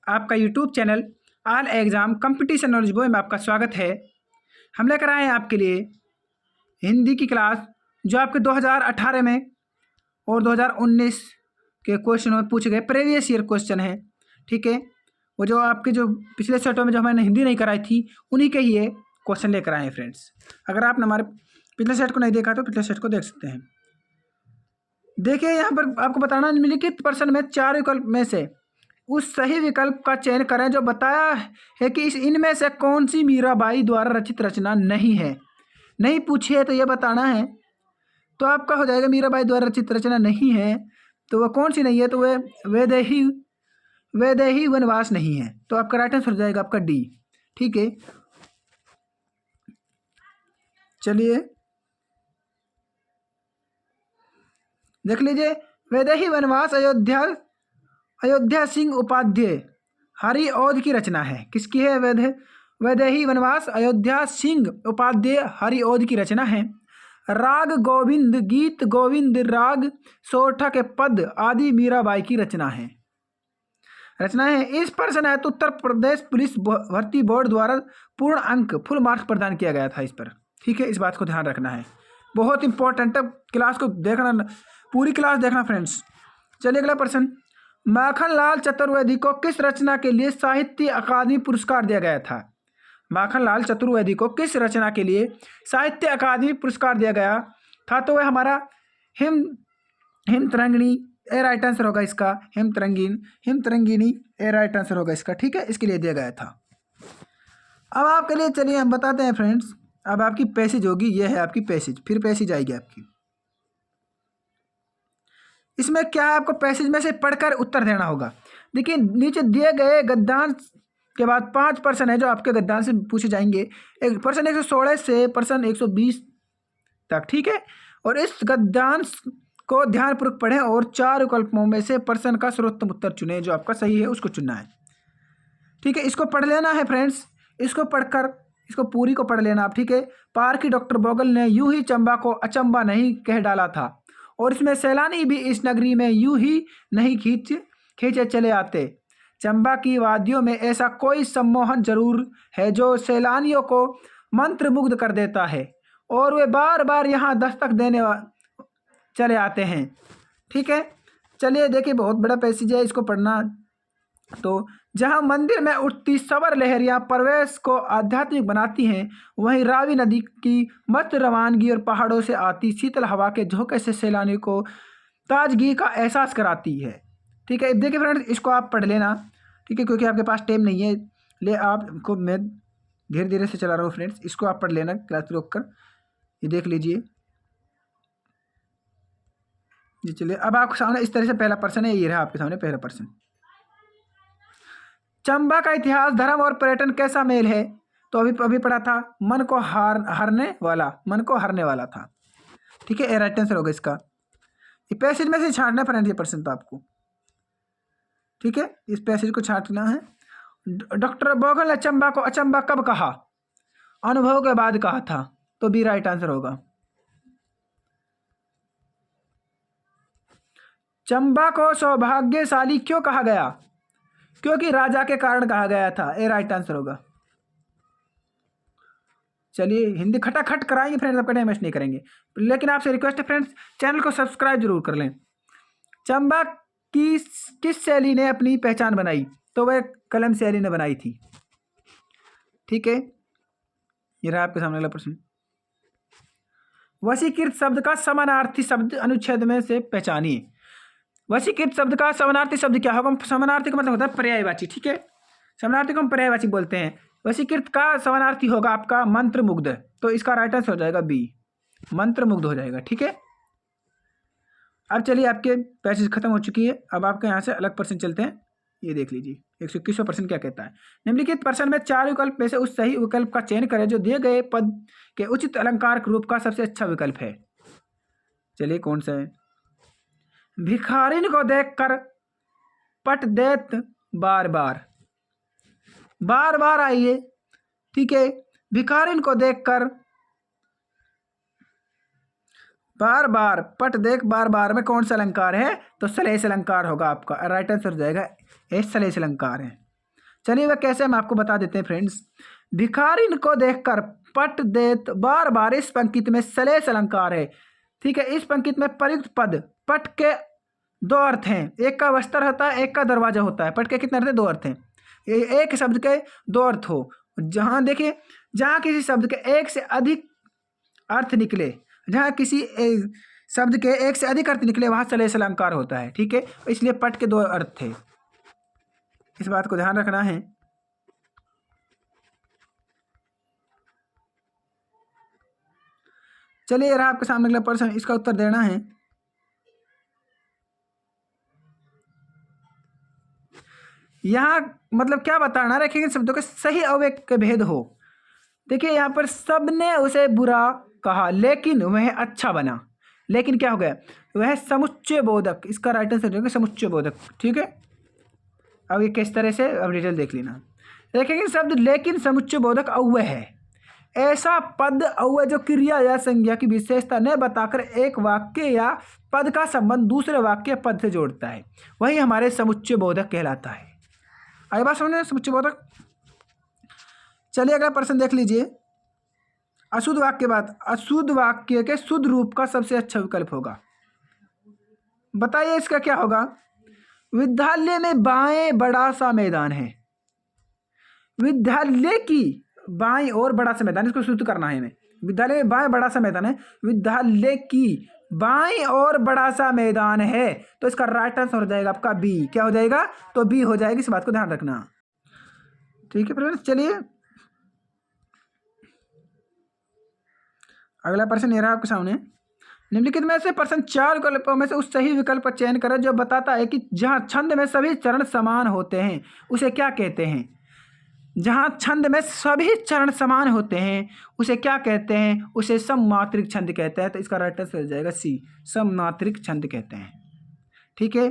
आपका YouTube channel all exam competition knowledge boy में आपका स्वागत है। हम लेकर आए हैं आपके लिए हिंदी की क्लास जो आपके 2018 में और 2019 के क्वेश्चन में पूछे गए प्रीवियस ईयर क्वेश्चन है। ठीक है, वो जो आपके जो पिछले सेटों में जो हमने हिंदी नहीं कराई थी उन्हीं के ही ये क्वेश्चन लेकर आए हैं फ्रेंड्स। अगर आपने हमारे पिछले सेट को नहीं देखा तो पिछले सेट को देख सकते हैं। देखिए यहाँ पर आपको बताना निम्नलिखित प्रश्न में 4 विकल्प में से उस सही विकल्प का चयन करें जो बताया है कि इनमें से कौन सी मीराबाई द्वारा रचित रचना नहीं है। नहीं पूछी है तो ये बताना है, तो आपका हो जाएगा मीराबाई द्वारा रचित रचना नहीं है तो वह कौन सी नहीं है, तो वह वैदेही वनवास नहीं है। तो आपका राइट आंसर हो जाएगा आपका डी। ठीक है, चलिए देख लीजिए। वैदेही वनवास अयोध्या सिंह उपाध्याय हरिऔध की रचना है। किसकी है? वैदेही वनवास अयोध्या सिंह उपाध्याय हरिऔध की रचना है। राग गोविंद गीत गोविंद राग सोरठा के पद आदि मीराबाई की रचना है। इस प्रश्न है तो उत्तर प्रदेश पुलिस भर्ती बोर्ड द्वारा पूर्ण अंक फुल मार्क्स प्रदान किया गया था इस पर। ठीक है, इस बात को ध्यान रखना है, बहुत इंपॉर्टेंट है। क्लास को देखना, पूरी क्लास देखना फ्रेंड्स। चलिए अगला प्रश्न। माखनलाल चतुर्वेदी को किस रचना के लिए साहित्य अकादमी पुरस्कार दिया गया था? माखनलाल चतुर्वेदी को किस रचना के लिए साहित्य अकादमी पुरस्कार दिया गया था? तो वह हमारा हिम तरंगिणी ए राइट आंसर होगा इसका। हिम तरंगिणी ए राइट आंसर होगा इसका। ठीक है, इसके लिए दिया गया था। अब आपके लिए चलिए हम बताते हैं फ्रेंड्स। अब आपकी पैसेज होगी, ये है आपकी पैसेज, फिर पैसेज आएगी आपकी। इसमें क्या है, आपको पैसेज में से पढ़कर उत्तर देना होगा। देखिए नीचे दिए गए गद्यांश के बाद 5 प्रश्न है जो आपके गद्यांश से पूछे जाएंगे। एक प्रश्न 116 से प्रश्न 120 तक। ठीक है, और इस गद्यांश को ध्यानपूर्वक पढ़ें और 4 विकल्पों में से प्रश्न का सर्वोत्तम उत्तर चुनें। जो आपका सही है उसको चुनना है। ठीक है, इसको पढ़ लेना है फ्रेंड्स। इसको पढ़कर इसको पूरी को पढ़ लेना आप। ठीक है, पारखी डॉक्टर बोगल ने यूं ही चंबा को अचंबा नहीं कह डाला था, और इसमें सैलानी भी इस नगरी में यूं ही नहीं खींचे चले आते। चंबा की वादियों में ऐसा कोई सम्मोहन जरूर है जो सैलानियों को मंत्रमुग्ध कर देता है, और वे बार बार यहाँ दस्तक देने चले आते हैं। ठीक है, चलिए देखिए बहुत बड़ा पैसेज है, इसको पढ़ना। तो जहाँ मंदिर में उठती सबर लहरियाँ प्रवेश को आध्यात्मिक बनाती हैं, वहीं रावी नदी की मस्त रवानगी और पहाड़ों से आती शीतल हवा के झोंके से सैलानियों को ताजगी का एहसास कराती है। ठीक है, देखिए फ्रेंड्स इसको आप पढ़ लेना। ठीक है, क्योंकि आपके पास टाइम नहीं है, आपको मैं धीरे धीरे से चला रहा हूँ फ्रेंड्स। इसको आप पढ़ लेना क्लास पे रोक कर। ये देख लीजिए जी। चलिए अब आपके सामने इस तरह से पहला प्रश्न है, ये रहा आपके सामने पहला प्रश्न। चंबा का इतिहास धर्म और पर्यटन कैसा मेल है? तो अभी पढ़ा था, मन को हारने वाला था। ठीक है, राइट आंसर होगा इसका। ये पैसेज में से छांटना फ्रेंड ये प्रश्न था आपको। ठीक है, इस पैसेज को छांटना है। डॉक्टर बोगल ने चंबा को अचंबा कब कहा? अनुभव के बाद कहा था, तो बी राइट आंसर होगा। चंबा को सौभाग्यशाली क्यों कहा गया? क्योंकि राजा के कारण कहा गया था। ए राइट आंसर होगा। चलिए हिंदी खटाखट कराएंगे फ्रेंड्स, आपका टाइम वेस्ट नहीं करेंगे, लेकिन आपसे रिक्वेस्ट है फ्रेंड्स चैनल को सब्सक्राइब जरूर कर लें। चंबा की किस शैली ने अपनी पहचान बनाई? तो वह कलम शैली ने बनाई थी। ठीक है, ये रहा आपके सामने अगला प्रश्न। वशीकृत शब्द का समानार्थी शब्द अनुच्छेद में से पहचानिए। वशीकृत शब्द का समानार्थी शब्द क्या होगा? समानार्थी का मतलब होता है पर्यायवाची। ठीक है, समानार्थी को हम पर्यायवाची बोलते हैं। वशीकृत का समानार्थी होगा आपका मंत्रमुग्ध, तो इसका राइट आंसर हो जाएगा बी, मंत्रमुग्ध हो जाएगा। ठीक है, अब चलिए आपके पैसेज खत्म हो चुकी है। अब आपके यहाँ से अलग प्रश्न चलते हैं। ये देख लीजिए 121वां प्रश्न क्या कहता है। निम्नलिखित प्रश्न में 4 विकल्प में से उस सही विकल्प का चयन करें जो दिए गए पद के उचित अलंकार रूप का सबसे अच्छा विकल्प है। चलिए कौन सा है? भिखारिन को देखकर पट देत बार बार आइए। ठीक है, भिखारिन को देखकर बार बार पट देख बार बार में कौन सा अलंकार है? तो सलेश अलंकार होगा आपका। राइट आंसर हो जाएगा ए सलेश अलंकार है। चलिए वह कैसे हम आपको बता देते हैं फ्रेंड्स। भिखारिन को देखकर पट देत बार बार इस पंक्ति में सलेस अलंकार है। ठीक है, इस पंक्ति में प्रयुक्त पद पट के दो अर्थ हैं, एक का वस्त्र होता है, एक का दरवाजा होता है। पट के कितने अर्थ हैं? दो अर्थ हैं। एक शब्द के दो अर्थ हो, जहाँ देखिए जहाँ किसी शब्द के एक से अधिक अर्थ निकले, जहाँ किसी शब्द के एक से अधिक अर्थ निकले वहाँ सलेस अलंकार होता है। ठीक है, इसलिए पट के दो अर्थ थे, इस बात को ध्यान रखना है। चलिए रहा आपके सामने अगला प्रश्न, इसका उत्तर देना है। यहाँ मतलब क्या बताना रखेंगे, शब्दों के सही अव्यय के भेद हो। देखिए यहाँ पर सबने उसे बुरा कहा लेकिन वह अच्छा बना, लेकिन क्या हो गया? वह समुच्चय बोधक, इसका राइट आंसर होगा समुच्चय बोधक। ठीक है, अब ये किस तरह से, अब डिटेल देख लेना। देखेंगे शब्द लेकिन समुच्चय बोधक अव्यय है, ऐसा पद अव्यय जो क्रिया या संज्ञा की विशेषता न बताकर एक वाक्य या पद का संबंध दूसरे वाक्य पद से जोड़ता है, वही हमारे समुच्चय बोधक कहलाता है। आई बात समझ, समुच्चय बोधक। चलिए अगला प्रश्न देख लीजिए। अशुद्ध वाक्य बात, अशुद्ध वाक्य के शुद्ध रूप का सबसे अच्छा विकल्प होगा, बताइए इसका क्या होगा? विद्यालय में बाएं बड़ा सा मैदान है। विद्यालय की बाएं और बड़ा सा मैदान, इसको शुद्ध करना है हमें। विद्यालय में बाएं बड़ा सा मैदान है, विद्यालय की बाएं और बड़ा सा मैदान है, तो इसका राइट आंसर हो जाएगा आपका बी। क्या हो जाएगा? तो बी हो जाएगी, इस बात को ध्यान रखना। ठीक है फ्रेंड्स, चलिए अगला प्रश्न ये रहा आपके सामने। निम्नलिखित में से प्रश्न 4 विकल्पों में से उस सही विकल्प का चयन करें जो बताता है कि जहाँ छंद में सभी चरण समान होते हैं उसे क्या कहते हैं। जहाँ छंद में सभी चरण समान होते हैं उसे क्या कहते हैं? उसे सममात्रिक छंद कहते हैं। तो इसका राइट आंसर हो जाएगा सी, सममात्रिक छंद कहते हैं। ठीक है,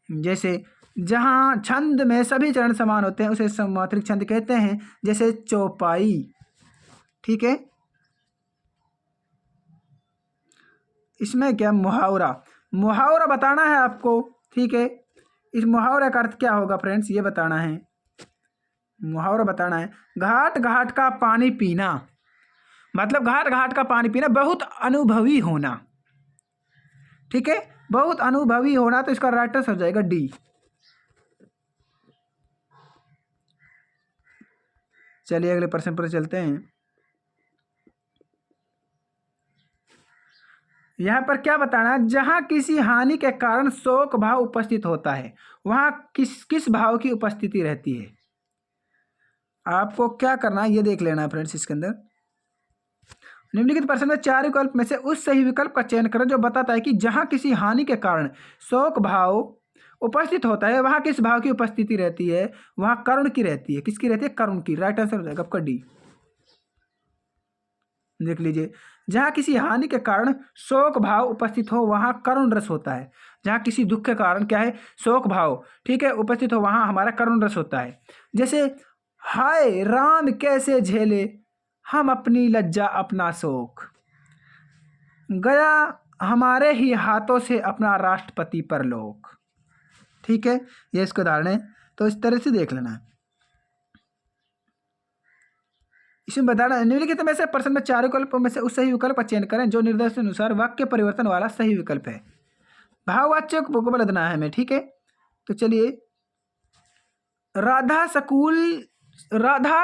जैसे जहाँ छंद में सभी चरण समान होते हैं उसे सममात्रिक छंद कहते हैं, जैसे चौपाई। ठीक है, इसमें क्या मुहावरा, मुहावरा बताना है आपको। ठीक है, इस मुहावरे का अर्थ क्या होगा फ्रेंड्स, ये बताना है। मुहावरा बताना है। घाट घाट का पानी पीना, मतलब घाट घाट का पानी पीना, बहुत अनुभवी होना। ठीक है, बहुत अनुभवी होना, तो इसका राइट आंसर हो जाएगा डी। चलिए अगले प्रश्न पर चलते हैं। यहाँ पर क्या बताना है? जहाँ किसी हानि के कारण शोक भाव उपस्थित होता है वहाँ किस किस भाव की उपस्थिति रहती है? आपको क्या करना है ये देख लेना है फ्रेंड्स। इसके अंदर निम्नलिखित प्रश्न में 4 विकल्प में से उस सही विकल्प का चयन करें जो बताता है कि जहाँ किसी हानि के कारण शोक भाव उपस्थित होता है वहाँ किस भाव की उपस्थिति रहती है? वहाँ करुण की रहती है। किसकी रहती है? करुण की। राइट आंसर हो जाएगा आपका डी। देख लीजिए, जहाँ किसी हानि के कारण शोक भाव उपस्थित हो वहाँ करुण रस होता है। जहाँ किसी दुख के कारण क्या है? शोक भाव, ठीक है, उपस्थित हो वहाँ हमारा करुण रस होता है। जैसे हाय राम कैसे झेले हम अपनी लज्जा अपना शोक, गया हमारे ही हाथों से अपना राष्ट्रपति परलोक। ठीक है, ये इसका उदाहरण है, तो इस तरह से देख लेना है। इसमें बताना निम्नलिखित में से प्रश्न में 4 विकल्पों में से उस सही विकल्प का चयन करें जो निर्देशानुसार वाक्य परिवर्तन वाला सही विकल्प है। भाववाच्य को बदलना है हमें। ठीक है, तो चलिए, राधा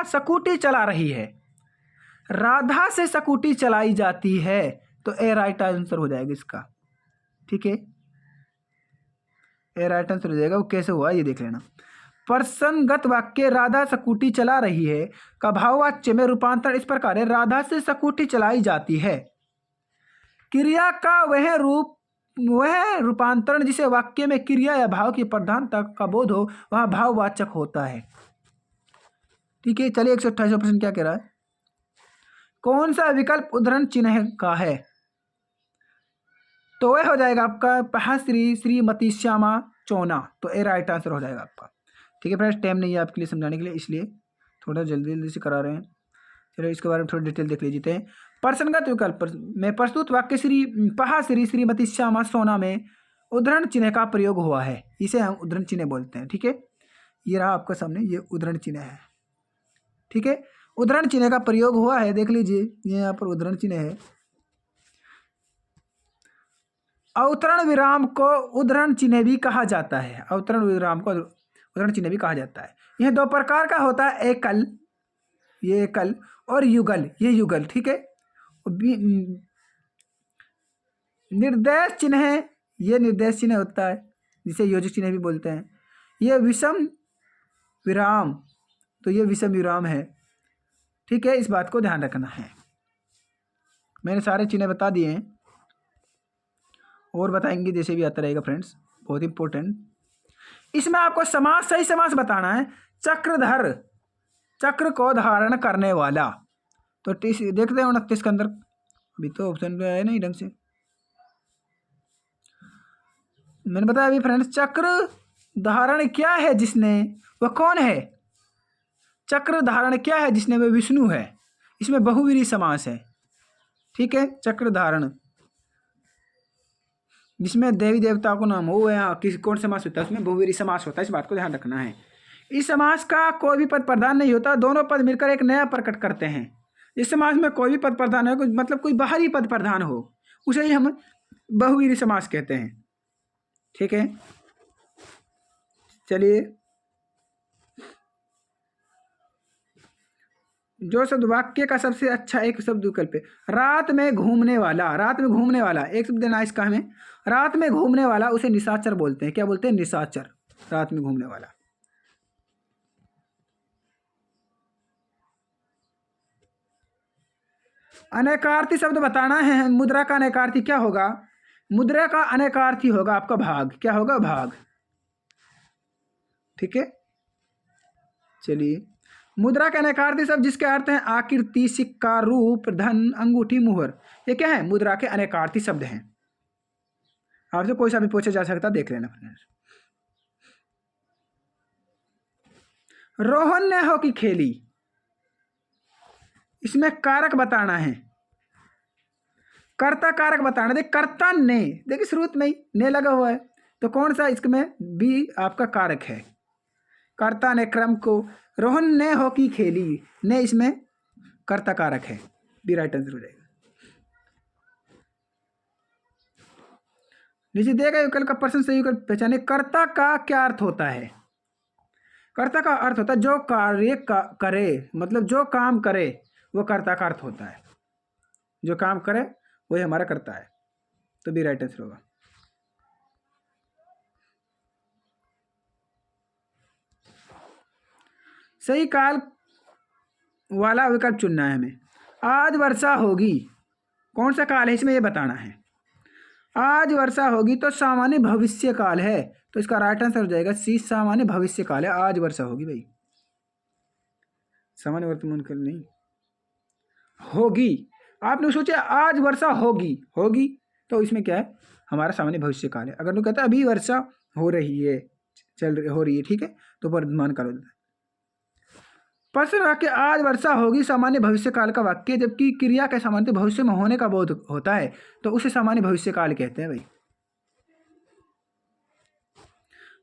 स्कूटी चला रही है, राधा से स्कूटी चलाई जाती है, तो ए राइट आंसर हो जाएगा इसका। ठीक है, ए राइट आंसर हो जाएगा। वो कैसे हुआ ये देख लेना। प्रसंगत वाक्य राधा स्कूटी चला रही है का भाववाच्य में रूपांतरण इस प्रकार है, राधा से स्कूटी चलाई जाती है। क्रिया का वह रूपांतरण जिसे वाक्य में क्रिया या भाव की प्रधानता का बोध हो वह भाववाचक होता है। ठीक है, चलिए 128 प्रश्न क्या कह रहा है? कौन सा विकल्प उद्धरण चिन्ह का है? तो वह हो जाएगा आपका पहाश्री श्रीमती श्यामा चौना, तो ए राइट आंसर हो जाएगा आपका। ठीक है फ्रेंड्स, टाइम नहीं है आपके लिए समझाने के लिए, इसलिए थोड़ा जल्दी जल्दी से करा रहे हैं। चलो इसके बारे में थोड़ी डिटेल देख लीजिए हैं। प्रसंगत विकल्प में प्रस्तुत वाक्य पहाश्री श्रीमती श्यामा सोना में उद्धरण चिन्ह का प्रयोग हुआ है, इसे हम उद्धरण चिन्ह बोलते हैं। ठीक है, ये रहा आपका सामने, ये उद्धरण चिन्ह है। ठीक है, उद्धरण चिन्ह का प्रयोग हुआ है, देख लीजिए ये यहाँ पर उद्धरण चिन्ह है। अवतरण विराम को उद्धरण चिन्ह भी कहा जाता है। अवतरण विराम को उद्धरण चिन्ह भी कहा जाता है। यह दो प्रकार का होता है, एकल, ये एकल, और युगल, ये युगल। ठीक है, निर्देश चिन्ह है, ये निर्देश चिन्ह होता है, जिसे योजक चिन्ह भी बोलते हैं। ये विषम विराम, तो ये विषम विराम है। ठीक है, इस बात को ध्यान रखना है। मैंने सारे चिन्ह बता दिए हैं, और बताएंगे जैसे भी आता रहेगा फ्रेंड्स, बहुत इंपॉर्टेंट। इसमें आपको समास, सही समास बताना है। चक्रधर, चक्र को धारण करने वाला, तो देखते हैं 29 के अंदर, अभी तो ऑप्शन पे आया नहीं ढंग से। मैंने बताया अभी फ्रेंड्स, चक्र धारण क्या है जिसने, वह कौन है? चक्र धारण क्या है जिसने, वह विष्णु है। इसमें बहुवीरी समास है। ठीक है, चक्र धारण जिसमें देवी देवता को नाम हो, या किसी कौन समास होता है, उसमें बहुवीरी समास होता है। इस बात को ध्यान रखना है। इस समास का कोई भी पद प्रधान नहीं होता, दोनों पद मिलकर एक नया प्रकट करते हैं। इस समास में कोई भी पद प्रधान हो, मतलब कोई बाहरी पद प्रधान हो, उसे ही हम बहुवीरी समास कहते हैं। ठीक है, चलिए, जो शब्द वाक्य का सबसे अच्छा एक शब्द विकल्प है, रात में घूमने वाला। रात में घूमने वाला एक शब्द देना इसका हमें। रात में घूमने वाला उसे निशाचर बोलते हैं। क्या बोलते हैं? निशाचर, रात में घूमने वाला। अनेकार्थी शब्द बताना है। मुद्रा का अनेकार्थी क्या होगा? मुद्रा का अनेकार्थी होगा आपका भाग। क्या होगा? भाग। ठीक है, चलिए, मुद्रा के अनेकार्थी शब्द जिसके अर्थ हैं आकृति, सिक्का, रूप, धन, अंगूठी, मुहर, ये क्या है? मुद्रा के अनेकार्थी शब्द हैं। आपसे कोई सा भी पूछा जा सकता, देख लेना फ्रेंड्स। रोहन ने हॉकी खेली, इसमें कारक बताना है। कर्ता कारक बताना। देख, कर्ता ने, देखिए शुरुआत में ही ने लगा हुआ है, तो कौन सा इसमें बी आपका कारक है। कर्ता ने क्रम को, रोहन ने हॉकी खेली, ने इसमें कर्ता कारक है, बी राइट आंसर हो जाएगा। नीचे दिए गए विकल्प का प्रश्न सही विकल्प पहचाने। कर्ता का क्या अर्थ होता है? कर्ता का अर्थ होता है जो कार्य करे, मतलब जो काम करे वो कर्ता का अर्थ होता है। जो काम करे वही हमारा कर्ता है, तो बी राइट आंसर होगा। सही काल वाला विकल्प चुनना है हमें। आज वर्षा होगी, कौन सा काल है इसमें ये बताना है। आज वर्षा होगी तो सामान्य भविष्य काल है, तो इसका राइट आंसर हो जाएगा सी, सामान्य भविष्य काल है। आज वर्षा होगी भाई, सामान्य वर्तमान काल नहीं, होगी। आपने सोचा आज वर्षा होगी, होगी तो इसमें क्या है? हमारा सामान्य भविष्य काल है। अगर लोग कहता है अभी वर्षा हो रही है, हो रही है, ठीक है, तो वर्तमान काल होता है। प्रश्न वाक्य आज वर्षा होगी सामान्य भविष्य काल का वाक्य, जबकि क्रिया के सामान्य भविष्य में होने का बोध होता है, तो उसे सामान्य भविष्य काल कहते हैं भाई।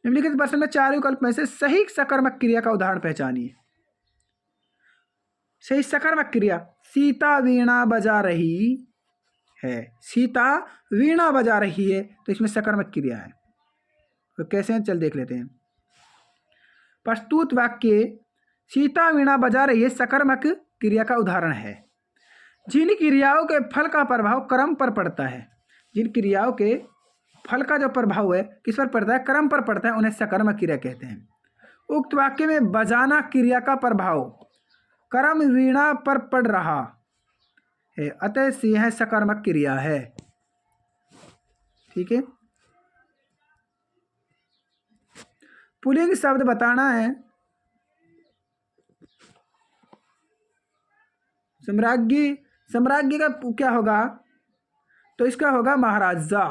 निम्नलिखित प्रश्न में चार विकल्प में से सही सकर्मक क्रिया का उदाहरण पहचानिए। सही सकर्मक क्रिया, सीता वीणा बजा रही है। सीता वीणा बजा रही है, तो इसमें सकर्मक क्रिया है। तो कैसे हैं, चल देख लेते हैं। प्रस्तुत वाक्य सीता वीणा बजा रही है सकर्मक क्रिया का उदाहरण है। जिन क्रियाओं के फल का प्रभाव क्रम पर पड़ता है, जिन क्रियाओं के फल का जो प्रभाव है किस पर पड़ता है? क्रम पर पड़ता है, उन्हें सकर्मक क्रिया कहते हैं। उक्त वाक्य में बजाना क्रिया का प्रभाव क्रम वीणा पर पड़ रहा है, अतः यह सकर्मक क्रिया है। ठीक है, पुल्लिंग शब्द बताना है। सम्राज्ञी, सम्राज्ञी का क्या होगा? तो इसका होगा महाराजा,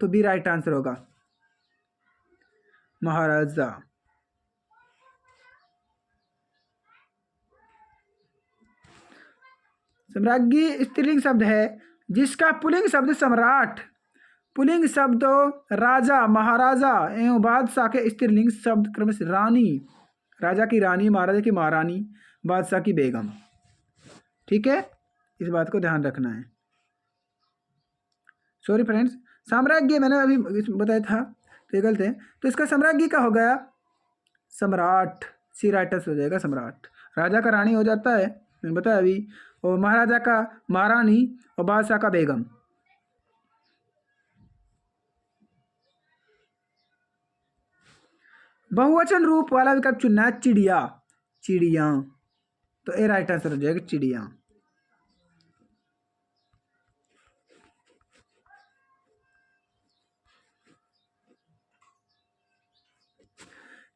तो बी राइट आंसर होगा, महाराजा। सम्राज्ञी स्त्रीलिंग शब्द है जिसका पुल्लिंग शब्द सम्राट, पुल्लिंग शब्दों राजा, महाराजा एवं बादशाह के स्त्रीलिंग शब्द क्रमशः रानी, राजा की रानी, महाराजा की महारानी, बादशाह की बेगम। ठीक है, इस बात को ध्यान रखना है। सॉरी फ्रेंड्स, साम्राज्य मैंने अभी बताया था तो ये गलत है। तो इसका साम्राज्य का हो गया सम्राट, सी राइटर्स हो जाएगा सम्राट। राजा का रानी हो जाता है, मैंने बताया अभी, और महाराजा का महारानी और बादशाह का बेगम। बहुवचन रूप वाला विकल्प चुनना है, चिड़िया, चिड़िया। तो ए राइट आंसर हो जाएगा चिड़िया।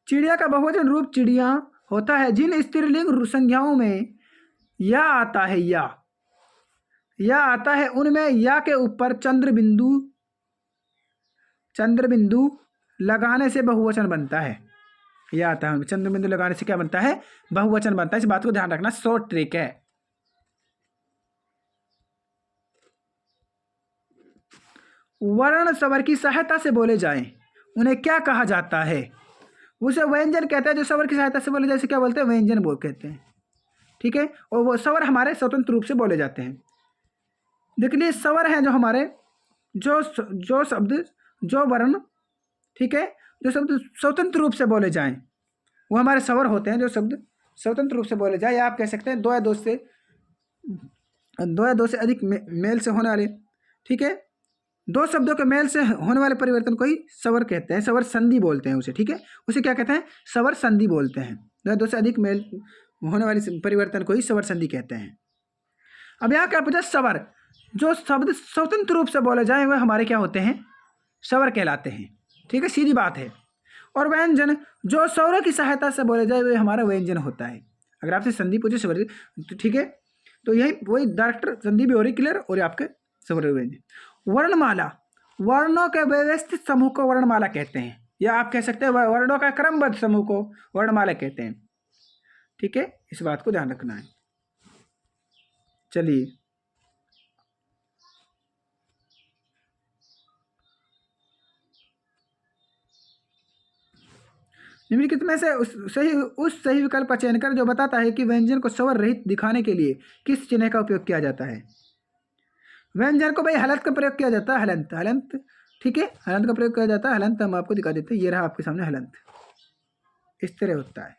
चिड़िया का बहुवचन रूप चिड़िया होता है जिन स्त्रीलिंग संज्ञाओं में या आता है, या आता है उनमें या के ऊपर चंद्र बिंदु लगाने से बहुवचन बनता है। या आता है उनमें चंद्र बिंदु लगाने से क्या बनता है, बहुवचन बनता है। इस बात को ध्यान रखना, शॉर्ट ट्रिक है। वर्ण स्वर की सहायता से बोले जाएं, उन्हें क्या कहा जाता है? उसे व्यंजन कहते हैं। जो स्वर की सहायता से बोले जाए क्या बोलते हैं, व्यंजन बोल कहते हैं। ठीक है, और वो स्वर हमारे स्वतंत्र रूप से बोले जाते हैं। देख लीजिए, स्वर हैं जो हमारे, जो शब्द, जो वर्ण, ठीक है, जो शब्द स्वतंत्र रूप से बोले जाएं वो हमारे स्वर होते हैं। जो शब्द स्वतंत्र रूप से बोले जाए, या आप कह सकते हैं दो या दो से अधिक मेल से होने वाले, ठीक है, दो शब्दों के मेल से होने वाले परिवर्तन को ही स्वर कहते हैं। स्वर संधि बोलते हैं उसे। ठीक है, उसे क्या कहते हैं, स्वर संधि बोलते हैं। दो से अधिक मेल होने वाले परिवर्तन को ही स्वर संधि कहते हैं। अब यहाँ क्या पूछा, स्वर, जो शब्द स्वतंत्र रूप से बोले जाए वह हमारे क्या होते हैं, स्वर कहलाते हैं। ठीक है, सीधी बात है। और व्यंजन, जो स्वरों की सहायता से बोले जाए वह हमारा व्यंजन होता है। अगर आपसे संधि पूछे स्वर, तो ठीक है, तो यही वही डायरेक्टर संधि भी हो रही क्लियर, और आपके स्वर व्यंजन। वर्णमाला, वर्णों के व्यवस्थित समूह को वर्णमाला कहते हैं, या आप कह सकते हैं वर्णों का क्रमबद्ध समूह को वर्णमाला कहते हैं। ठीक है, इस बात को ध्यान रखना है। चलिए, निम्नलिखित में से उस सही विकल्प का चयन कर जो बताता है कि व्यंजन को स्वर रहित दिखाने के लिए किस चिन्ह का उपयोग किया जाता है। व्यंजन को भाई हलंत का प्रयोग किया जाता है, हलंत, हलंत। ठीक है, हलंत का प्रयोग किया जाता है। हलंत हम आपको दिखा देते हैं, ये रहा आपके सामने हलंत। इस तरह होता है,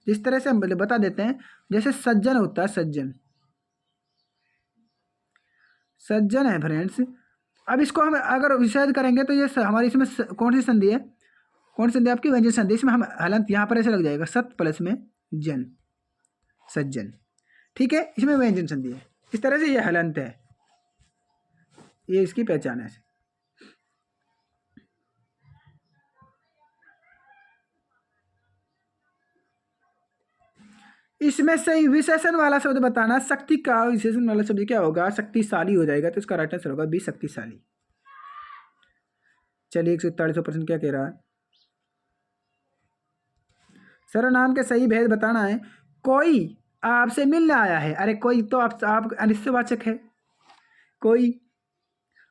जिस तरह से हम बता देते हैं, जैसे सज्जन होता है, सज्जन, सज्जन है फ्रेंड्स। अब इसको हम अगर विशेष करेंगे तो ये हमारी इसमें कौन सी संधि है, कौन सी संधि आपकी, व्यंजन संधि। इसमें हम हलंत यहाँ पर ऐसे लग जाएगा, सत प्लस में जन, सज्जन। ठीक है, इसमें व्यंजन संधि है। इस तरह से ये हलंत है, ये इसकी पहचान है। इसमें से विशेषण वाला शब्द बताना, शक्ति का विशेषण वाला शब्द क्या होगा, शक्तिशाली हो जाएगा। तो इसका राइट आंसर होगा बी, शक्तिशाली। चलिए, 143% क्या कह रहा है, सर्वनाम के सही भेद बताना है। कोई आपसे मिलने आया है, अरे कोई तो आप अनिश्चयवाचक है, कोई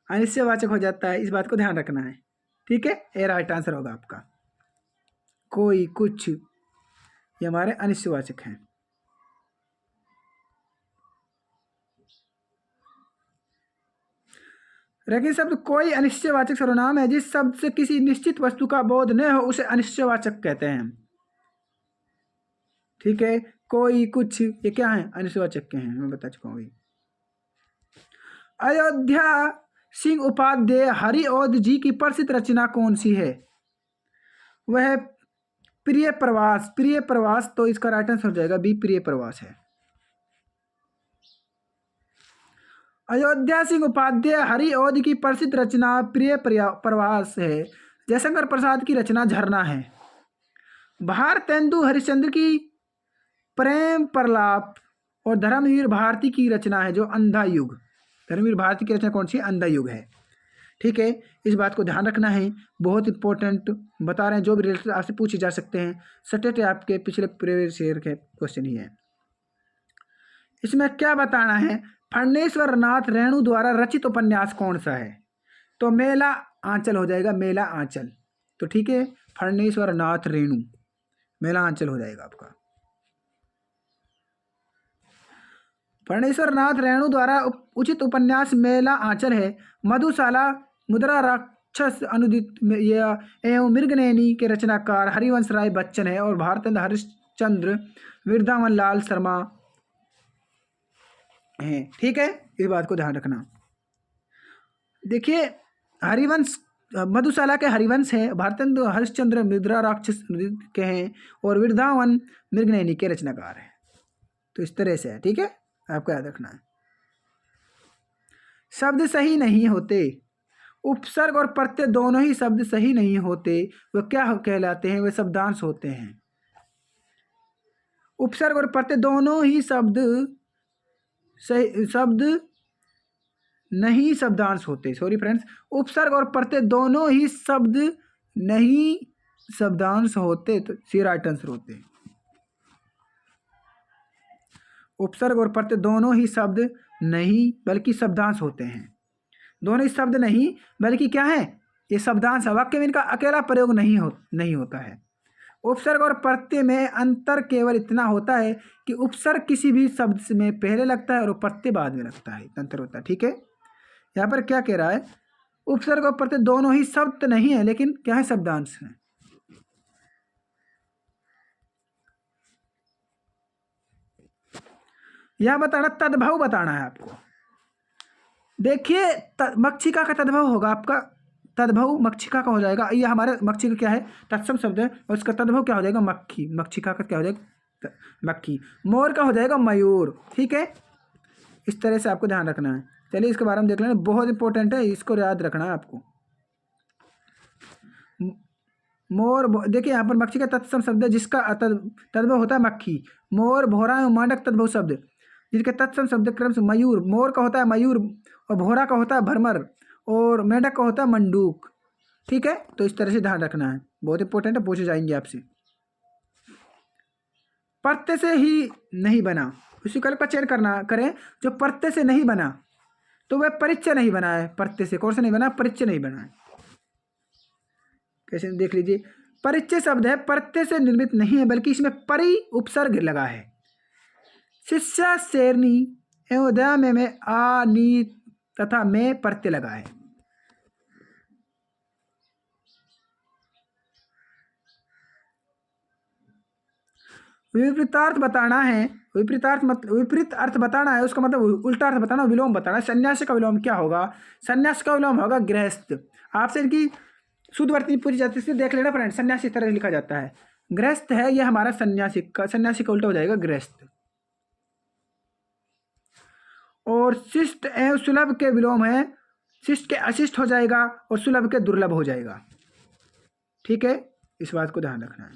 अनिश्चयवाचक हो जाता है। इस बात को ध्यान रखना है। ठीक है, ये राइट आंसर होगा आपका। कोई, कुछ, ये हमारे अनिश्चयवाचक हैं। लेकिन शब्द कोई अनिश्चयवाचक सर्वनाम है जिस शब्द से किसी निश्चित वस्तु का बोध न हो उसे अनिश्चयवाचक कहते हैं। ठीक है, कोई, कुछ, ये क्या है, अनिश्चयवाचक के हैं, मैं बता चुका हूँ। अयोध्या सिंह उपाध्याय हरिऔध जी की प्रसिद्ध रचना कौन सी है? वह प्रिय प्रवास, प्रिय प्रवास। तो इसका राइट आंसर हो जाएगा बी, प्रिय प्रवास है। अयोध्या सिंह उपाध्याय हरिऔध की प्रसिद्ध रचना प्रिय प्रवास है। जयशंकर प्रसाद की रचना झरना है। भारतेंदु हरिश्चंद्र की प्रेम प्रलाप और धर्मवीर भारती की रचना है जो अंधा युग। धर्मवीर भारती की रचना कौन सी, अंधा युग है। ठीक है, इस बात को ध्यान रखना है, बहुत इंपॉर्टेंट बता रहे हैं। जो भी रिलेटेड आपसे पूछे जा सकते हैं, सटेट आपके पिछले प्रीवियस ईयर के क्वेश्चन ही है। इसमें क्या बताना है, फणेश्वर नाथ रेणु द्वारा रचित उपन्यास कौन सा है? तो मेला आंचल हो जाएगा, मेला आंचल। तो ठीक है, फणेश्वर नाथ रेणु, मेलांचल हो जाएगा आपका। फणेश्वर नाथ रेणु द्वारा उचित उपन्यास मेला आंचल है। मधुशाला मुद्रा राक्षस अनुदित एवं मृगनयनी के रचनाकार हरिवंश राय बच्चन है और भारतेंद्र हरिश्चंद्र वृंदावन लाल शर्मा हैं। ठीक है, इस बात को ध्यान रखना। देखिए हरिवंश मधुशाला के हरिवंश है, भारतेंद्र हरिश्चंद्र मुद्रा राक्षस के हैं और वृंदावन मृगनयनी के रचनाकार हैं। तो इस तरह से है। ठीक है, आपको याद रखना है। शब्द सही नहीं होते, उपसर्ग और प्रत्यय दोनों ही शब्द सही नहीं होते, वह क्या कहलाते हैं? वे शब्दांश होते हैं। उपसर्ग और प्रत्यय दोनों ही शब्द नहीं शब्दांश होते। सॉरी फ्रेंड्स, उपसर्ग और प्रत्यय दोनों ही शब्द नहीं शब्दांश होते, तो सी राइट आंसर होते। उपसर्ग और प्रत्यय दोनों ही शब्द नहीं बल्कि शब्दांश होते हैं। दोनों ही शब्द नहीं बल्कि क्या है? ये शब्दांश। वाक्य में इनका अकेला प्रयोग नहीं होता है। उपसर्ग और प्रत्यय में अंतर केवल इतना होता है कि उपसर्ग किसी भी शब्द में पहले लगता है और प्रत्यय बाद में लगता है, अंतर होता है। ठीक है, यहाँ पर क्या कह रहा है? उपसर्ग और प्रत्यय दोनों ही शब्द नहीं है लेकिन क्या है? शब्दांश है। यह बताना, तद्भव बताना है आपको। देखिए मक्षिका का तद्भव होगा आपका, तद्भव मक्षिका का हो जाएगा। यह हमारे मक्षिका क्या है? तत्सम शब्द है और उसका तद्भव क्या हो जाएगा? मक्खी। मक्षिका का क्या हो जाएगा? मक्खी। मोर का हो जाएगा मयूर। ठीक है, इस तरह से आपको ध्यान रखना है। चलिए इसके बारे में देख लेना, बहुत इंपॉर्टेंट है, इसको याद रखना है आपको। मोर, देखिए यहाँ पर मक्षिका तत्सम शब्द है जिसका तद्भव होता है मक्खी। मोर, भौरा एवं मांडक तद्भव शब्द जिसके तत्सम शब्द क्रम से मयूर। मोर का होता है मयूर और भौरा का होता है भरमर और मेंढक का होता है मंडूक। ठीक है, तो इस तरह से ध्यान रखना है, बहुत इंपॉर्टेंट है, पूछे जाएंगे आपसे। प्रत्यय से ही नहीं बना, उस विकल्प का चयन करें जो प्रत्यय से नहीं बना, तो वह परिचय नहीं बना है। प्रत्यय से कौन सा नहीं बना? परिचय नहीं बना है। कैसे देख लीजिए, परिचय शब्द है, प्रत्यय से निर्मित नहीं है बल्कि इसमें परि उपसर्ग लगा है। शिष्या शेरनी एवं दया में आ नी तथा में प्रत्यय लगा है। विपरीतार्थ बताना है, विपरीत अर्थ बताना है, उसका मतलब उल्टा अर्थ बताना, विलोम बताना है। सन्यासी का विलोम क्या होगा? सन्यास का विलोम होगा गृहस्थ। आपसे इनकी शुद्ध वर्तनी पूरी जाती है, देख लेना फ्रेंड। सन्यासी इस तरह लिखा जाता है, गृहस्थ है यह हमारा सन्यासी का उल्टा हो जाएगा गृहस्थ। और शिष्ट एवं सुलभ के विलोम है, शिष्ट के अशिष्ट हो जाएगा और सुलभ के दुर्लभ हो जाएगा। ठीक है, इस बात को ध्यान रखना है,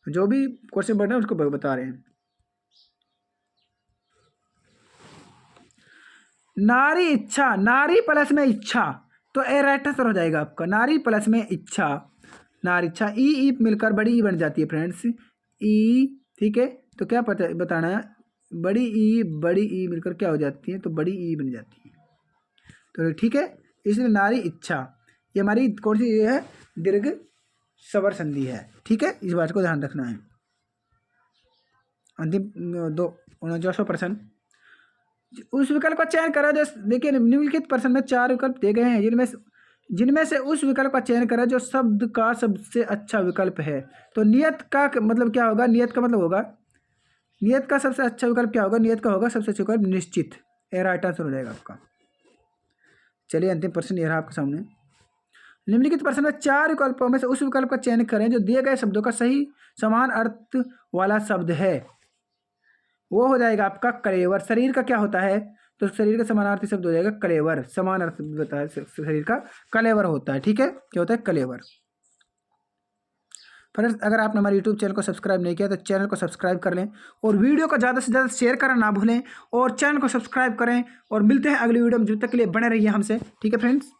जो भी क्वेश्चन पढ़ रहे हैं उसको बता रहे हैं। नारी इच्छा, नारी प्लस में इच्छा, तो ए राइट आंसर हो जाएगा आपका। नारी प्लस में इच्छा, नारी इच्छा, ई मिलकर बड़ी ई बन जाती है फ्रेंड्स, ई। ठीक है, तो क्या बताना है? बड़ी ई मिलकर क्या हो जाती है? तो बड़ी ई बन जाती है। तो ठीक है, इसलिए नारी इच्छा ये हमारी कौन सी है? दीर्घ स्वर संधि है। ठीक है, इस बात को ध्यान रखना है। अंतिम 49वां प्रश्न, उस विकल्प का चयन करा जो, देखिए निम्नलिखित प्रश्न में 4 विकल्प दिए गए हैं जिनमें से उस विकल्प का चयन करा जो शब्द का सबसे अच्छा विकल्प है। तो नियत का मतलब क्या होगा? नियत का मतलब होगा, नियत का सबसे अच्छा विकल्प क्या होगा? नियत का होगा सबसे अच्छा विकल्प निश्चित। ए राइट आंसर हो जाएगा आपका। चलिए अंतिम प्रश्न ये रहा आपके सामने। निम्नलिखित प्रश्न में 4 विकल्पों में से उस विकल्प का चयन करें जो दिए गए शब्दों का सही समान अर्थ वाला शब्द है। वो हो जाएगा आपका कलेवर। शरीर का क्या होता है? तो शरीर का समानार्थी शब्द हो जाएगा कलेवर। समान अर्थ बताया शरीर का कलेवर होता है। ठीक है, क्या होता है? कलेवर। फ्रेंड्स, अगर आपने हमारे यूट्यूब चैनल को सब्सक्राइब नहीं किया तो चैनल को सब्सक्राइब कर लें और वीडियो को ज़्यादा से ज़्यादा शेयर करना ना भूलें और चैनल को सब्सक्राइब करें। और मिलते हैं अगली वीडियो में, जब तक के लिए बने रहिए हमसे। ठीक है फ्रेंड्स।